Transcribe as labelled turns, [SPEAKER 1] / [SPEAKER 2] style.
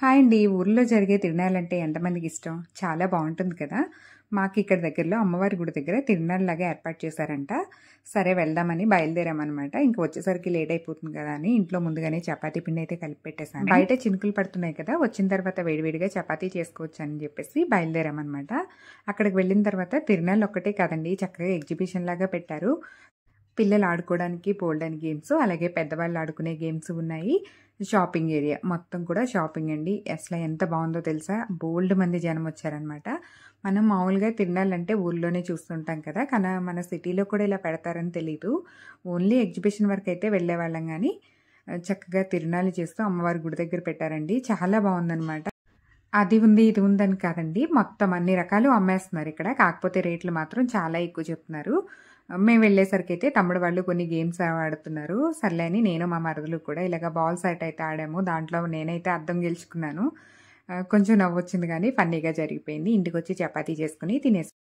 [SPEAKER 1] Hi అండి. ఊర్లో జరిగే తిరునాళ్ళంటే ఎంతమందికి ఇష్టం? చాలా బావుంటుంది కదా! మాకు ఇక్కడ దగ్గరలో అమ్మవారి గుడి దగ్గర తిరునాళ్ళలాగా ఏర్పాటు చేశారంట. సరే వెళ్దామని బయలుదేరామనమాట. ఇంక వచ్చేసరికి లేట్ అయిపోతుంది కదా అని ఇంట్లో ముందుగానే చపాతీ పిండి అయితే కలిపి పెట్టేశాను. బయట చినుకులు పడుతున్నాయి కదా! వచ్చిన తర్వాత వేడివేడిగా చపాతీ చేసుకోవచ్చు అని చెప్పేసి బయలుదేరామనమాట. అక్కడికి వెళ్ళిన తర్వాత తిరునాళ్ళు ఒక్కటే కాదండి, చక్కగా ఎగ్జిబిషన్ లాగా పెట్టారు. పిల్లలు ఆడుకోవడానికి బోల్డని గేమ్స్, అలాగే పెద్దవాళ్ళు ఆడుకునే గేమ్స్ ఉన్నాయి. షాపింగ్ ఏరియా మొత్తం కూడా షాపింగ్ అండి. అసలు ఎంత బాగుందో తెలుసా? బోల్డ్ మంది జనం వచ్చారనమాట. మనం మామూలుగా తిరునాళ్ళంటే ఊర్లోనే చూస్తుంటాం కదా! కానీ మన సిటీలో కూడా ఇలా పెడతారని తెలీదు. ఓన్లీ ఎగ్జిబిషన్ వరకు అయితే వెళ్ళేవాళ్ళం కానీ చక్కగా తిరునాళ్ళు చేస్తూ అమ్మవారి గుడి దగ్గర పెట్టారండి. చాలా బాగుందనమాట. అది ఉంది, ఇది ఉందని కాదండి. మొత్తం అన్ని రకాలు అమ్మేస్తున్నారు ఇక్కడ. కాకపోతే రేట్లు మాత్రం చాలా ఎక్కువ చెప్తున్నారు. మేము వెళ్ళేసరికైతే తమ్ముడు వాళ్ళు కొన్ని గేమ్స్ ఆడుతున్నారు. సర్లే అని నేను మా మరదలు కూడా ఇలాగ బాల్స్ ఆట అయితే ఆడాము. దాంట్లో నేనైతే అద్దం గెలుచుకున్నాను. కొంచెం నవ్వొచ్చింది కానీ ఫన్నీగా జరిగిపోయింది. ఇంటికొచ్చి చపాతీ చేసుకొని తినేసాం.